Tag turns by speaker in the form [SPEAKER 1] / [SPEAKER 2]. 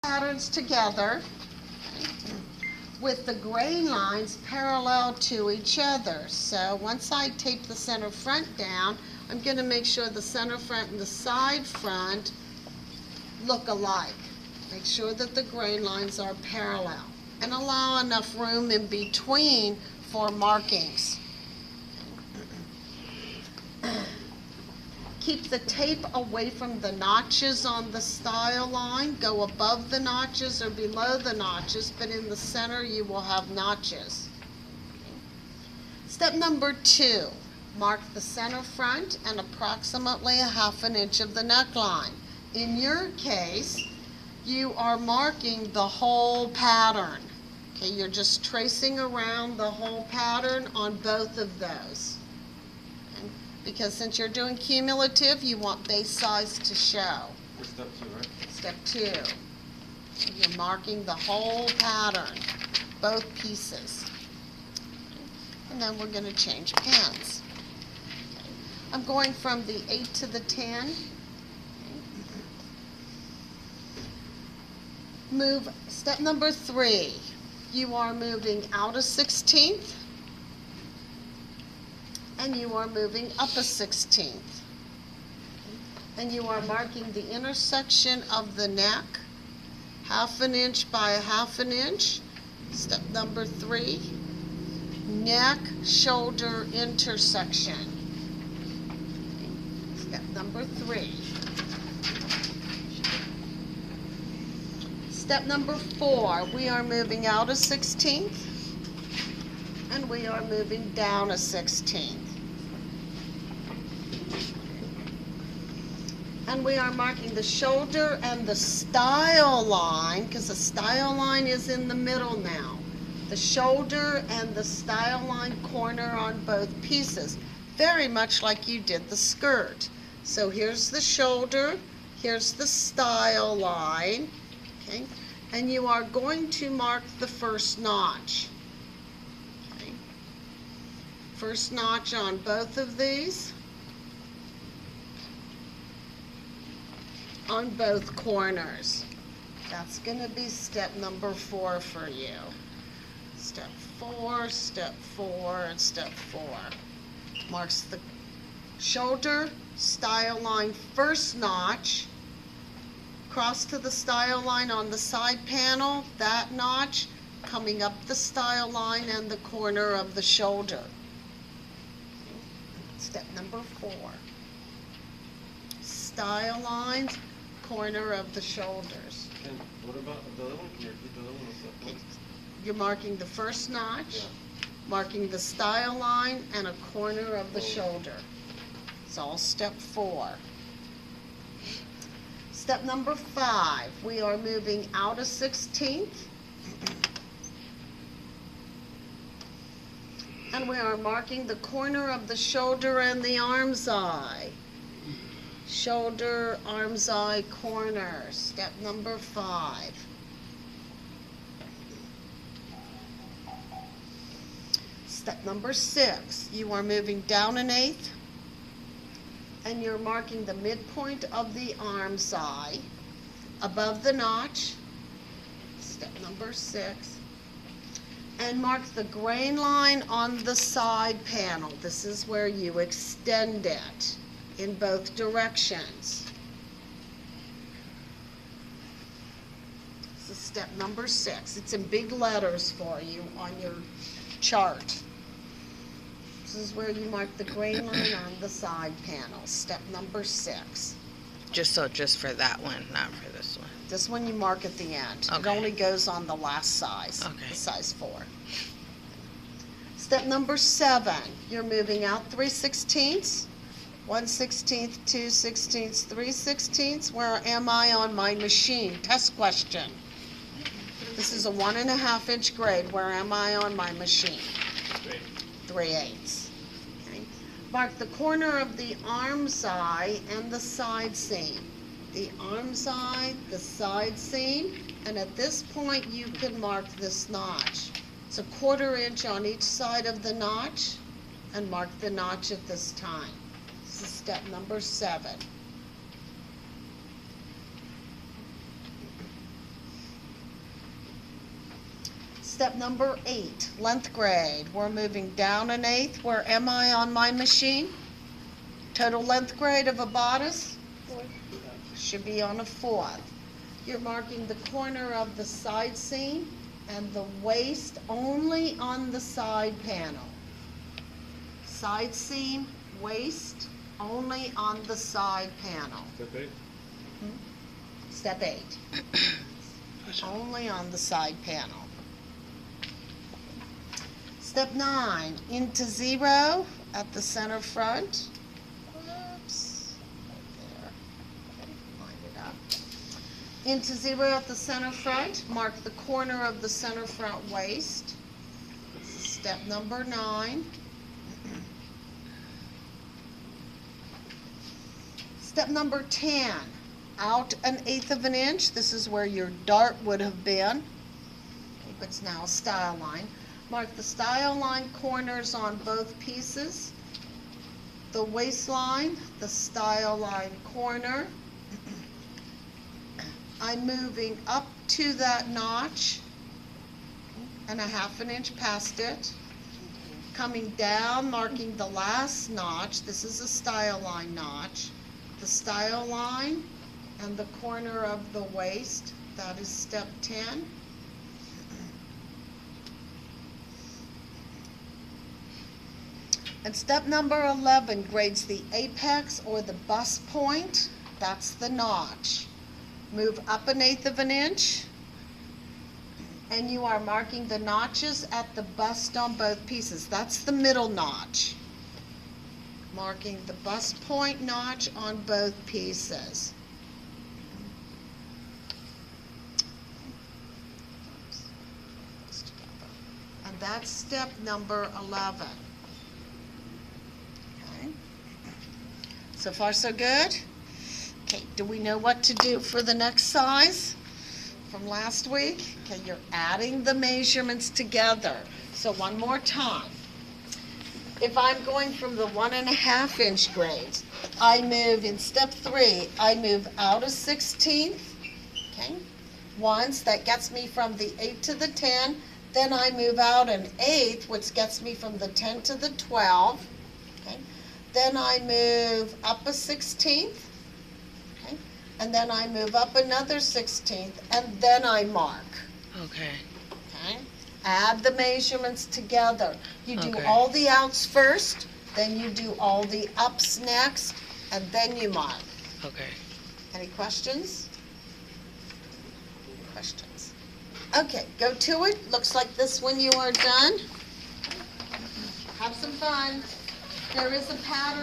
[SPEAKER 1] patterns together with the gray lines parallel to each other. So once I tape the center front down, I'm going to make sure the center front and the side front look alike. Make sure that the gray lines are parallel and allow enough room in between for markings. Keep the tape away from the notches on the style line. Go above the notches or below the notches, but in the center you will have notches. Step number 2, mark the center front and approximately 1/2 inch of the neckline. In your case, you are marking the whole pattern. Okay, you're just tracing around the whole pattern on both of those. Because since you're doing cumulative, you want base size to show.
[SPEAKER 2] For step 2, right?
[SPEAKER 1] Step 2. You're marking the whole pattern, both pieces. And then we're going to change pens. I'm going from the 8 to the 10. Move, step number 3. You are moving out a 16th. And you are moving up a 16th. And you are marking the intersection of the neck, 1/2 inch by 1/2 inch. Step number 3, neck, shoulder intersection. Step number 3. Step number 4, we are moving out a 16th. And we are moving down a 16th. And we are marking the shoulder and the style line, because the style line is in the middle now. The shoulder and the style line corner on both pieces, very much like you did the skirt. So here's the shoulder, here's the style line, okay? And you are going to mark the first notch. First notch on both of these, on both corners. That's going to be step number 4 for you. Step 4, step 4, and step 4. Marks the shoulder, style line, first notch, cross to the style line on the side panel, that notch, coming up the style line and the corner of the shoulder. Step number 4. Style lines, corner of the shoulders.
[SPEAKER 2] And what about the other one? Can you repeat the other one? Step 1?
[SPEAKER 1] You're marking the first notch,
[SPEAKER 2] Yeah.
[SPEAKER 1] marking the style line, and a corner of the shoulder. It's all step 4. Step number 5, we are moving out a 16th. And we are marking the corner of the shoulder and the arm's eye. Shoulder, arm's eye, corner. Step number 5. Step number 6, you are moving down an 1/8, and you're marking the midpoint of the arm's eye above the notch. Step number 6. And mark the grain line on the side panel. This is where you extend it in both directions. This is step number 6. It's in big letters for you on your chart. This is where you mark the grain line on the side panel. Step number 6.
[SPEAKER 3] Just for that one, not for this one.
[SPEAKER 1] This one you mark at the end. It
[SPEAKER 3] Okay.
[SPEAKER 1] only goes on the last size,
[SPEAKER 3] Okay.
[SPEAKER 1] the size 4. Step number 7, you're moving out 3/16, 1/16, 2/16, 3/16. Where am I on my machine? Test question. This is a 1.5 inch grade. Where am I on my machine? 3/8. Okay. Mark the corner of the arm's eye and the side seam. The arm's eye, the side seam, and at this point you can mark this notch. It's a 1/4 inch on each side of the notch, and mark the notch at this time. This is step number 7. Step number 8, length grade. We're moving down an eighth. Where am I on my machine? Total length grade of a bodice? Should be on a 4th. You're marking the corner of the side seam and the waist only on the side panel. Side seam, waist only on the side panel.
[SPEAKER 2] Step 8?
[SPEAKER 1] Step 8. Only on the side panel. Step 9, into 0 at the center front. Oops, right there. Okay, line it up. Into 0 at the center front, mark the corner of the center front waist. Step number 9. Step number 10, out an eighth of an inch. This is where your dart would have been. It's now a style line. Mark the style line corners on both pieces. The waistline, the style line corner. I'm moving up to that notch and a half an inch past it. Coming down, marking the last notch. This is a style line notch. The style line and the corner of the waist. That is step 10. And step number 11 grades the apex or the bust point. That's the notch. Move up an eighth of an inch, and you are marking the notches at the bust on both pieces. That's the middle notch. Marking the bust point notch on both pieces. And that's step number 11. Okay. So far so good? Okay, do we know what to do for the next size from last week? Okay, you're adding the measurements together. So one more time. If I'm going from the 1.5 inch grades, I move in step 3, I move out a 16th, okay? Once, that gets me from the 8 to the 10, then I move out an 1/8, which gets me from the 10 to the 12, okay? Then I move up a 16th, okay? And then I move up another 16th, and then I mark,
[SPEAKER 3] Okay.
[SPEAKER 1] okay? Add the measurements together. You do
[SPEAKER 3] Okay.
[SPEAKER 1] all the outs first, then you do all the ups next, and then you mark.
[SPEAKER 3] Okay.
[SPEAKER 1] Any questions? Questions? Okay, go to it. Looks like this when you are done. Have some fun. There is a pattern.